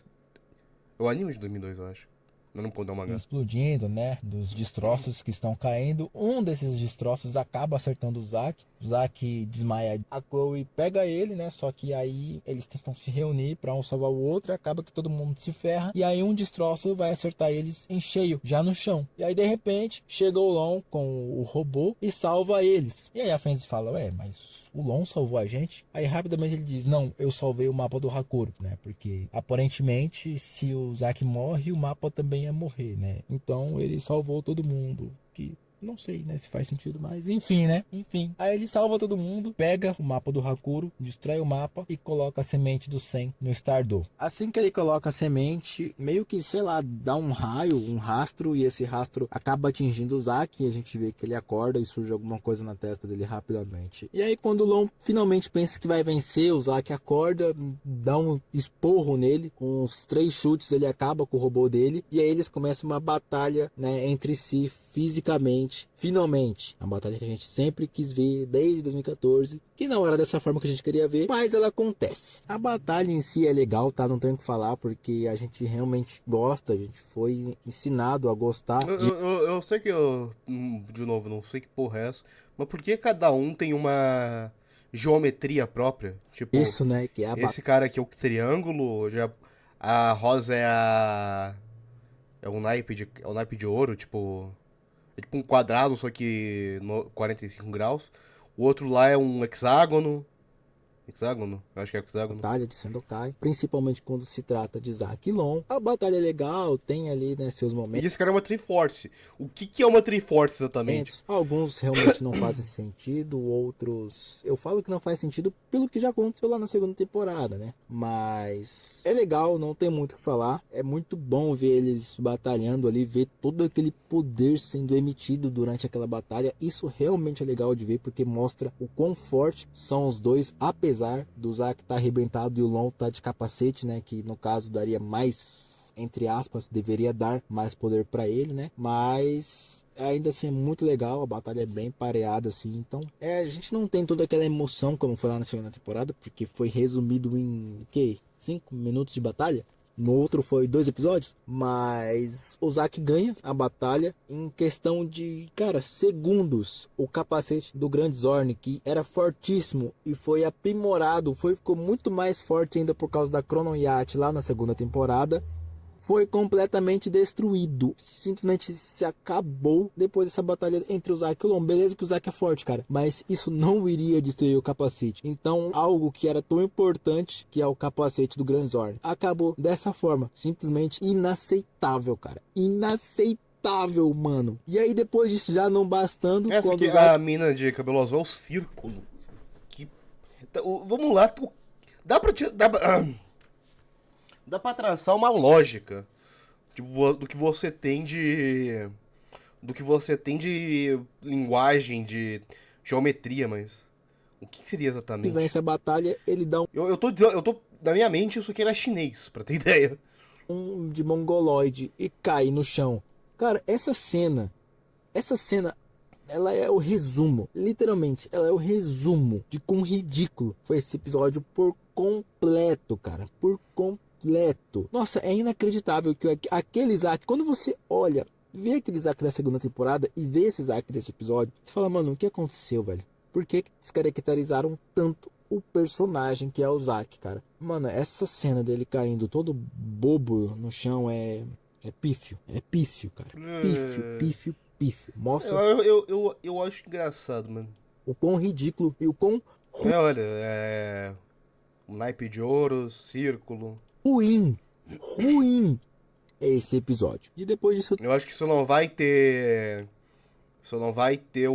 É o anime de 2002, eu acho. Não pode dar uma Explodindo, né? Dos destroços que estão caindo. Um desses destroços acaba acertando o Zack. O Zack desmaia. A Chloe pega ele, né? Só que aí eles tentam se reunir pra um salvar o outro. E acaba que todo mundo se ferra. E aí um destroço vai acertar eles em cheio, já no chão. E aí de repente chega o Lon com o robô e salva eles. E aí a Fenzi fala, mas o Lon salvou a gente? Aí rapidamente ele diz, não, eu salvei o mapa do Hakuro, né? Porque aparentemente se o Zack morre, o mapa também ia morrer, né? Então ele salvou todo mundo. Que não sei, né, se faz sentido, mas enfim, né? Enfim. Aí ele salva todo mundo, pega o mapa do Hakuro, destrói o mapa e coloca a semente do Sen no Stardor. Assim que ele coloca a semente, meio que, sei lá, dá um raio, um rastro, e esse rastro acaba atingindo o Zack, e a gente vê que ele acorda e surge alguma coisa na testa dele rapidamente. E aí quando o Lon finalmente pensa que vai vencer, o Zack acorda, dá um esporro nele, com uns 3 chutes ele acaba com o robô dele, e aí eles começam uma batalha, né, entre si, fisicamente, finalmente, a batalha que a gente sempre quis ver desde 2014, que não era dessa forma que a gente queria ver, mas ela acontece. A batalha em si é legal, tá? Não tenho o que falar, porque a gente realmente gosta, a gente foi ensinado a gostar. Eu sei que de novo, não sei que porra é essa, mas por que cada um tem uma geometria própria? Tipo, isso, né? Que é esse cara aqui é o triângulo, a rosa é um naipe de ouro, tipo... É tipo um quadrado, só que 45 graus. O outro lá é um hexágono. Hexágono? Eu acho que é hexágono. Batalha de Sendokai, principalmente quando se trata de Zack e Lon. A batalha é legal, tem ali, né, seus E momentos. esse cara é uma Triforce. O que é uma Triforce exatamente? Alguns realmente não fazem sentido, outros eu falo que não faz sentido pelo que já aconteceu lá na segunda temporada, né? Mas é legal, não tem muito o que falar. É muito bom ver eles batalhando ali, ver todo aquele poder sendo emitido durante aquela batalha. Isso realmente é legal de ver, porque mostra o quão forte são os dois, apesar do Zack tá arrebentado e o Lon tá de capacete, né? Que no caso daria mais, entre aspas, deveria dar mais poder para ele, né? Mas ainda assim é muito legal, a batalha é bem pareada assim, então a gente não tem toda aquela emoção como foi lá na segunda temporada, porque foi resumido em 5 minutos de batalha. No outro foi 2 episódios, mas o Zack ganha a batalha em questão de, cara, segundos. O capacete do Grande Zorn, que era fortíssimo e foi aprimorado, ficou muito mais forte ainda por causa da Chrono Yacht lá na segunda temporada, foi completamente destruído. Simplesmente se acabou depois dessa batalha entre o Zack e o Lon. Beleza que o Zack é forte, cara, mas isso não iria destruir o capacete. Então, algo que era tão importante, que é o capacete do Grande Zorn, acabou dessa forma. Simplesmente inaceitável, cara. Inaceitável, mano. E aí, depois disso, já não bastando... Essa quando aqui, o Zack... a mina de cabelo azul é o Círculo. Vamos lá. Dá pra traçar uma lógica do que você tem de linguagem, de geometria, mas o que seria que exatamente? vence a batalha, ele dá Eu tô na minha mente isso aqui era chinês, pra ter ideia. de mongoloide e cai no chão. Cara, essa cena, ela é o resumo, literalmente, ela é o resumo de quão ridículo foi esse episódio por completo, cara, por completo. Nossa, é inacreditável que aquele Zack, quando você olha, vê aquele Zack da segunda temporada e vê esse Zack desse episódio, você fala, mano, o que aconteceu, velho? Por que descaracterizaram tanto o personagem que é o Zack, cara? Mano, essa cena dele caindo todo bobo no chão é pífio, cara. Pífio. Mostra Eu acho engraçado, mano. o quão ridículo e o quão Olha, um naipe de ouro, círculo. ruim é esse episódio. E depois disso, Eu acho que isso não vai ter. Isso não vai ter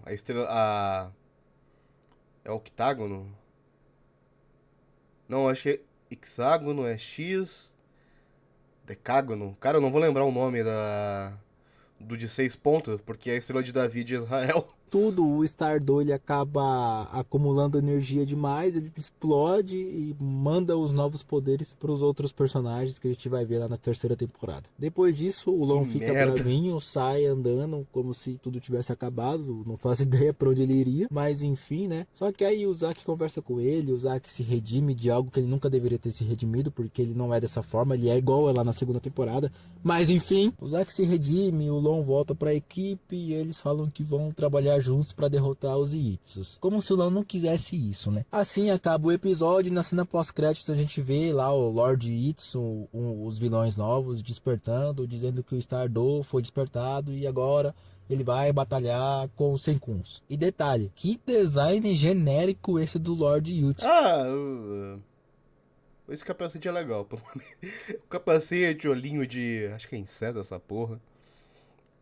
a estrela. É octágono? Não, acho que é hexágono, é X. Decágono. Cara, eu não vou lembrar o nome do de 6 pontos, porque é a estrela de Davi de Israel. tudo, o Stardo ele acaba acumulando energia demais, ele explode e manda os novos poderes para os outros personagens que a gente vai ver lá na terceira temporada. Depois disso, o Lon fica bravinho, sai andando como se tudo tivesse acabado, não faço ideia para onde ele iria, mas enfim, né? Só que aí o Zack conversa com ele, o Zack se redime de algo que ele nunca deveria ter se redimido, porque ele não é dessa forma, ele é igual lá na segunda temporada, mas enfim, o Zack se redime, o Lon volta para a equipe e eles falam que vão trabalhar juntos para derrotar os Iitsus. Como se o Lon não quisesse isso, né? Assim acaba o episódio e na cena pós-créditos a gente vê lá o Lord Itsu, os vilões novos despertando, dizendo que o Stardo foi despertado e agora ele vai batalhar com os Senkuns. E detalhe, que design genérico esse do Lord Itsu. Esse capacete é legal. O capacete, olhinho de... acho que é inseto essa porra.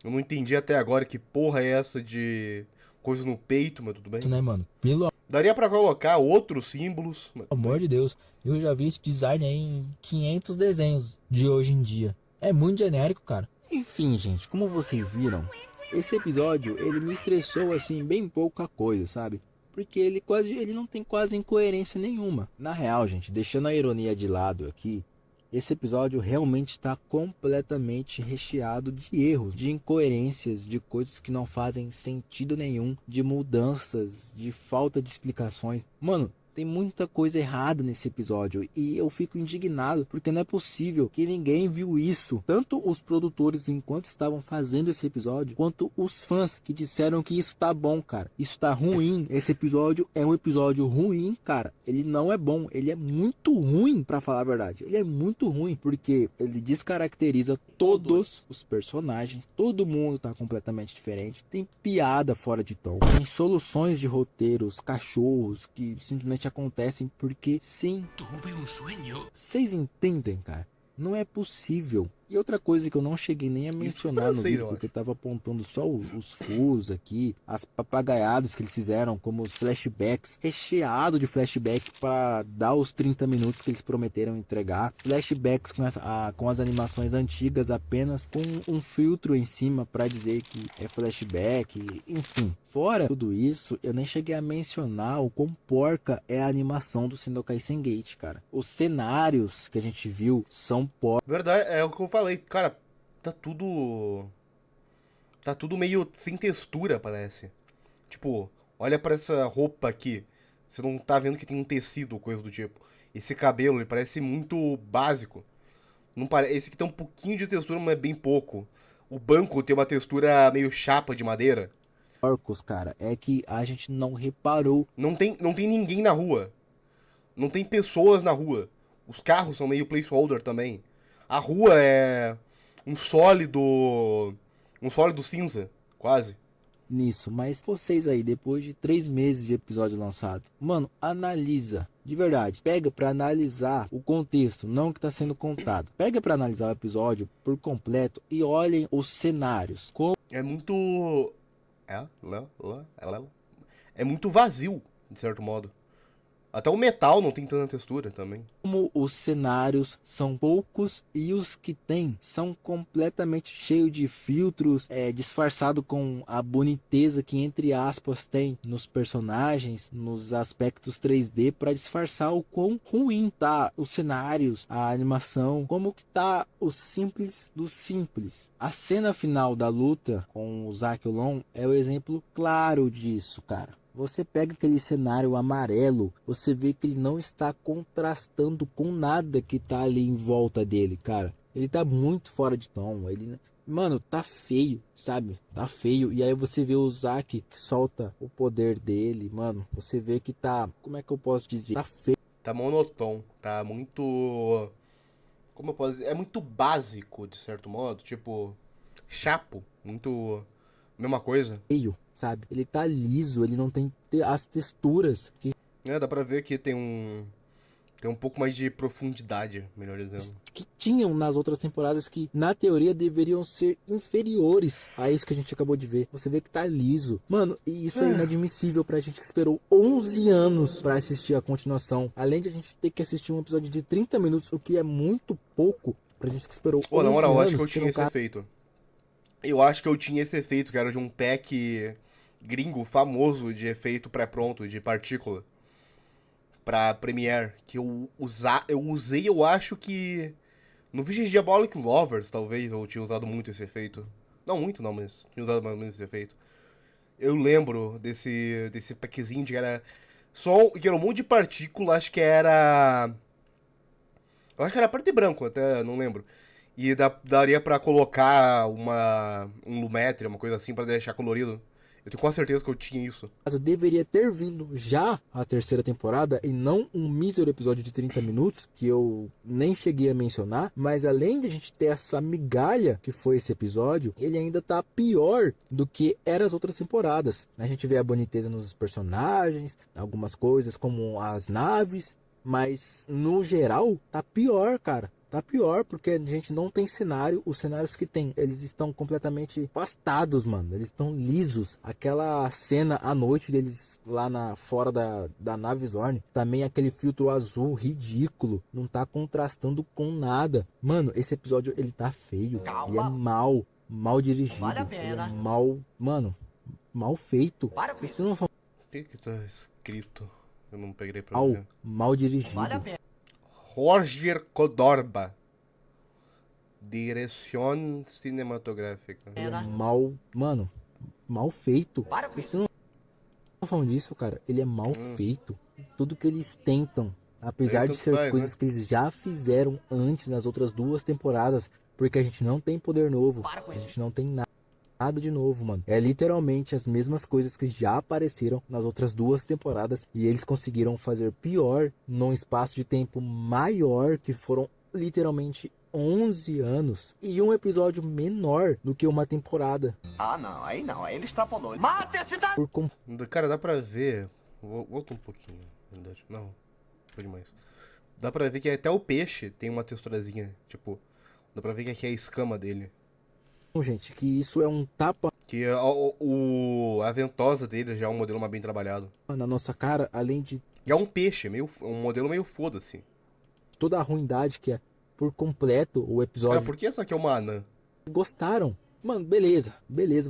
Eu não entendi até agora que porra é essa de coisa no peito, mas tudo bem. Né, mano? Pelo Daria pra colocar outros símbolos. amor de Deus, eu já vi esse design aí em 500 desenhos de hoje em dia. É muito genérico, cara. Enfim, gente, como vocês viram, esse episódio, ele me estressou assim, bem pouca coisa, sabe? Porque ele não tem quase incoerência nenhuma. Na real, gente, deixando a ironia de lado aqui, esse episódio realmente está completamente recheado de erros, de incoerências, de coisas que não fazem sentido nenhum, de mudanças, de falta de explicações. Mano, Tem muita coisa errada nesse episódio e eu fico indignado porque não é possível que ninguém viu isso. Tanto os produtores enquanto estavam fazendo esse episódio, quanto os fãs que disseram que isso tá bom, cara. Isso tá ruim. Esse episódio é um episódio ruim, cara. Ele não é bom. Ele é muito ruim, pra falar a verdade. Ele é muito ruim porque ele descaracteriza todos os personagens. Todo mundo tá completamente diferente. Tem piada fora de tom. Tem soluções de roteiros, cachorros que simplesmente acontecem porque sim. Tuve un sueño. Vocês entendem, cara? Não é possível. E outra coisa que eu não cheguei nem a mencionar no vídeo, porque eu tava apontando só os furos aqui, as papagaiadas que eles fizeram, como os flashbacks, recheado de flashback para dar os 30 minutos que eles prometeram entregar. Flashbacks com as animações antigas apenas com um filtro em cima para dizer que é flashback, enfim. Fora tudo isso, eu nem cheguei a mencionar o quão porca é a animação do Shindokai Sengate, cara. Os cenários que a gente viu são porcos. Verdade, é o que eu falei. Cara, tá tudo meio sem textura, parece. Tipo, olha pra essa roupa aqui. Você não tá vendo que tem um tecido ou coisa do tipo. Esse cabelo, ele parece muito básico. Não parece, esse aqui tem um pouquinho de textura, mas é bem pouco. O banco tem uma textura meio chapa de madeira. Porcos, cara, é que a gente não reparou. Não tem ninguém na rua. Não tem pessoas na rua. Os carros são meio placeholder também. A rua é um sólido cinza, quase. Nisso, mas vocês aí, depois de 3 meses de episódio lançado, mano, analisa, de verdade, pega pra analisar o contexto, não o que tá sendo contado. Pega pra analisar o episódio por completo e olhem os cenários. É muito... É muito vazio, de certo modo. Até o metal não tem tanta textura também. Como os cenários são poucos e os que tem são completamente cheios de filtros, disfarçado com a boniteza que entre aspas tem nos personagens, nos aspectos 3D para disfarçar o quão ruim tá os cenários, a animação, como que tá o simples do simples. A cena final da luta com o Zack e o Long é o exemplo claro disso, cara. Você pega aquele cenário amarelo, você vê que ele não está contrastando com nada que tá ali em volta dele, cara. Ele tá muito fora de tom, mano, tá feio, sabe? Tá feio. E aí você vê o Zack que solta o poder dele, mano. Você vê que tá, como é que eu posso dizer? Tá feio. Tá monotônico, tá muito... Como eu posso dizer? É muito básico, de certo modo. Tipo, chapo, muito... Mesma coisa. Feio, sabe? Ele tá liso, ele não tem as texturas que dá pra ver que tem um pouco mais de profundidade, melhor dizendo. Que tinham nas outras temporadas que, na teoria, deveriam ser inferiores a isso que a gente acabou de ver. Você vê que tá liso. Mano, e isso é inadmissível pra gente que esperou 11 anos pra assistir a continuação. Além de a gente ter que assistir um episódio de 30 minutos, o que é muito pouco pra gente que esperou 11 anos. Na moral, eu acho que eu tinha esse efeito. Eu acho que eu tinha esse efeito, que era de um pack gringo famoso de efeito pré-pronto, de partícula, pra Premiere, que eu usei, eu acho que no vídeo de Diabolic Lovers, talvez, eu tinha usado muito esse efeito. Não muito não, mas tinha usado mais ou menos esse efeito. Eu lembro desse packzinho que era que era um monte de partícula, acho que era... Eu acho que era preto e branco, até não lembro. E daria pra colocar um lumetri, uma coisa assim, pra deixar colorido. Eu tenho quase certeza que eu tinha isso. Eu deveria ter vindo já a terceira temporada e não um mísero episódio de 30 minutos, que eu nem cheguei a mencionar. Mas além de a gente ter essa migalha que foi esse episódio, ele ainda tá pior do que eram as outras temporadas. A gente vê a boniteza nos personagens, algumas coisas como as naves, mas no geral tá pior, cara. Tá pior, porque a gente não tem cenário. Os cenários que tem, eles estão completamente pastados, mano. Eles estão lisos. Aquela cena à noite deles lá fora da nave Zorn, também aquele filtro azul ridículo. Não tá contrastando com nada. Mano, esse episódio, ele tá feio. Calma. Ele é mal dirigido. Vale a pena. Ele é mal feito. Vocês não são... O que tá escrito? Eu não peguei pra ver. Mal dirigido. Vale a pena. Roger Codorba. Direção cinematográfica. Mal feito. Vocês não... noção disso, cara, ele é mal feito. Tudo que eles tentam, apesar de ser coisas que eles já fizeram antes nas outras 2 temporadas, porque a gente não tem poder novo, a gente não tem nada de novo, mano. É literalmente as mesmas coisas que já apareceram nas outras 2 temporadas e eles conseguiram fazer pior num espaço de tempo maior, que foram literalmente 11 anos e um episódio menor do que uma temporada. Ah, não, aí ele extrapolou. Mata esse da... Cara, dá pra ver. Volta um pouquinho, na verdade. Não, foi demais. Dá pra ver que até o peixe tem uma texturazinha. Tipo, dá pra ver que aqui é a escama dele. Gente, que isso é um tapa Que a ventosa dele já é um modelo mais bem trabalhado. na nossa cara, além de E é um peixe, um modelo meio foda-se. toda a ruindade que é por completo o episódio. Cara, por que essa aqui é uma anã? Gostaram? Mano, beleza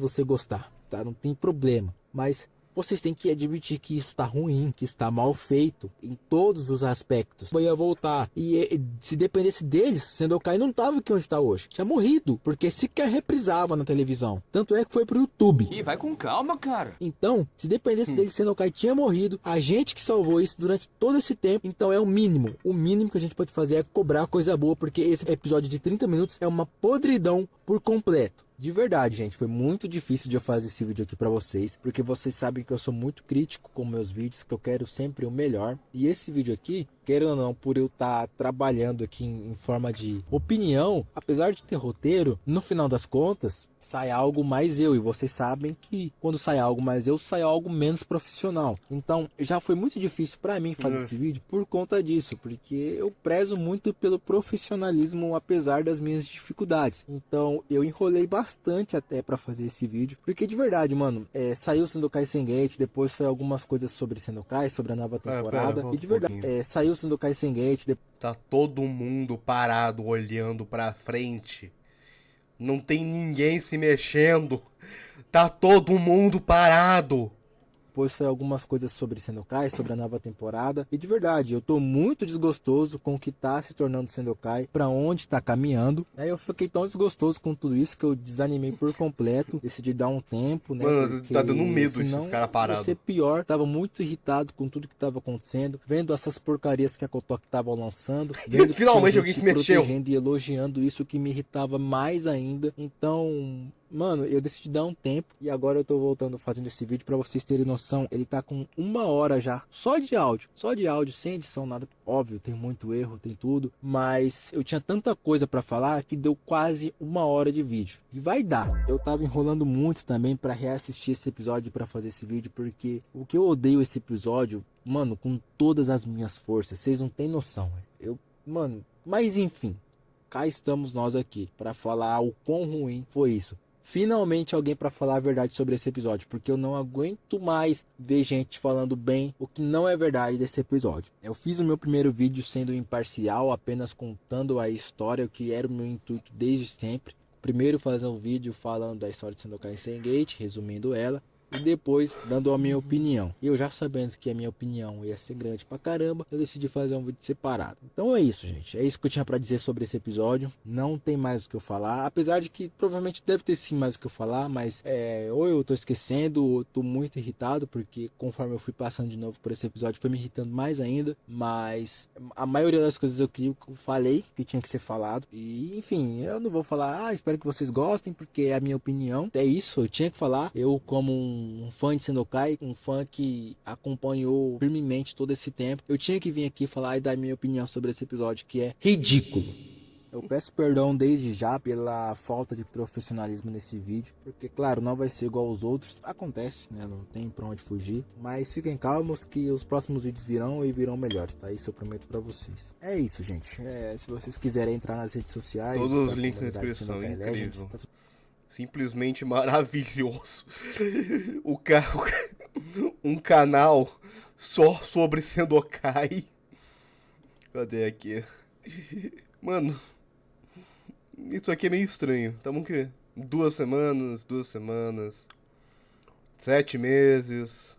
você gostar, tá? Não tem problema. Mas vocês têm que admitir que isso tá ruim, que isso tá mal feito em todos os aspectos. Eu ia voltar e se dependesse deles, Sendokai não tava aqui onde tá hoje. Tinha morrido, porque sequer reprisava na televisão. Tanto é que foi pro YouTube. Ih, vai com calma, cara. Então, se dependesse deles, Sendokai tinha morrido. A gente que salvou isso durante todo esse tempo. Então é o mínimo. O mínimo que a gente pode fazer é cobrar coisa boa, porque esse episódio de 30 minutos é uma podridão por completo. De verdade, gente, foi muito difícil de eu fazer esse vídeo aqui pra vocês, porque vocês sabem que eu sou muito crítico com meus vídeos, que eu quero sempre o melhor. E esse vídeo aqui, querendo ou não, por eu estar trabalhando aqui em forma de opinião, apesar de ter roteiro, no final das contas, sai algo mais eu. E vocês sabem que quando sai algo mais eu, sai algo menos profissional. Então, já foi muito difícil pra mim fazer esse vídeo por conta disso, porque eu prezo muito pelo profissionalismo, apesar das minhas dificuldades. Então, eu enrolei bastante até pra fazer esse vídeo, porque de verdade, mano, saiu Sendokai Sengate, depois saiu algumas coisas sobre Sendokai, sobre a nova temporada, e de verdade, saiu Sendokai Sengate, Tá todo mundo parado, olhando pra frente. Não tem ninguém se mexendo. Tá todo mundo parado. depois saiu algumas coisas sobre Sendokai, sobre a nova temporada. E de verdade, eu tô muito desgostoso com o que tá se tornando Sendokai, pra onde tá caminhando. Aí eu fiquei tão desgostoso com tudo isso que eu desanimei por completo. Decidi dar um tempo, né? Mano, tá dando medo esses caras parados. Ia ser pior. Tava muito irritado com tudo que tava acontecendo. Vendo essas porcarias que a Kotoku tava lançando. Vendo Finalmente alguém se mexeu. Protegendo e elogiando isso, que me irritava mais ainda. Então... mano, eu decidi dar um tempo e agora eu tô voltando fazendo esse vídeo pra vocês terem noção. Ele tá com 1 hora já, só de áudio, sem edição, nada. Óbvio, tem muito erro, tem tudo, mas eu tinha tanta coisa pra falar que deu quase 1 hora de vídeo. E vai dar. Eu tava enrolando muito também pra reassistir esse episódio, pra fazer esse vídeo, porque o que eu odeio esse episódio, mano, com todas as minhas forças, vocês não têm noção. Mano, mas enfim, cá estamos nós aqui pra falar o quão ruim foi isso. Finalmente alguém para falar a verdade sobre esse episódio, porque eu não aguento mais ver gente falando bem o que não é verdade desse episódio. Eu fiz o meu primeiro vídeo sendo imparcial, apenas contando a história, o que era o meu intuito desde sempre. Primeiro fazer um vídeo falando da história de Sendokai Sengate, resumindo ela, e depois dando a minha opinião. E eu já sabendo que a minha opinião ia ser grande pra caramba, eu decidi fazer um vídeo separado. Então é isso, gente. É isso que eu tinha pra dizer sobre esse episódio. Não tem mais o que eu falar. Apesar de que provavelmente deve ter sim mais o que eu falar, mas ou eu tô esquecendo, ou eu tô muito irritado, porque conforme eu fui passando de novo por esse episódio, foi me irritando mais ainda. Mas a maioria das coisas eu falei que tinha que ser falado. E enfim, eu não vou falar, espero que vocês gostem, porque é a minha opinião. É isso, eu tinha que falar. Eu, como um fã de Sendokai, um fã que acompanhou firmemente todo esse tempo, eu tinha que vir aqui falar e dar minha opinião sobre esse episódio, que é ridículo. Eu peço perdão desde já pela falta de profissionalismo nesse vídeo, porque claro, não vai ser igual aos outros, acontece, né, não tem pra onde fugir, mas fiquem calmos que os próximos vídeos virão e virão melhores, tá? Isso eu prometo pra vocês. É isso, gente. Se vocês quiserem entrar nas redes sociais, todos os links na descrição, incrível. Simplesmente maravilhoso. Um canal só sobre Sendokai. Cadê aqui? Mano, isso aqui é meio estranho. Tamo o quê? 2 semanas, 7 meses,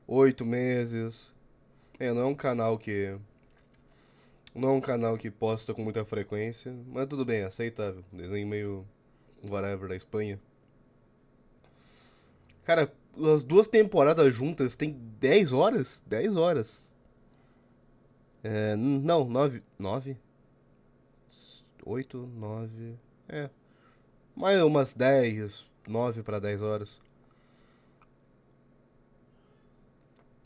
8 meses. Não é um canal que... não é um canal que posta com muita frequência, mas tudo bem, aceitável. Desenho meio... whatever, da Espanha. Cara, as duas temporadas juntas tem 10 horas? 10 horas. Não, 9? 8, 9... mais umas 10, 9 para 10 horas.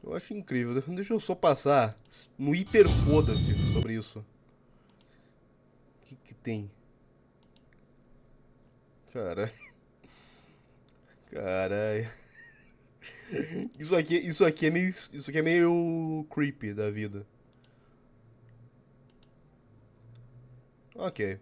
Eu acho incrível. Deixa eu só passar no hiper foda-se sobre isso. O que tem? Caralho. Caralho. Isso aqui é meio creepy da vida. Ok.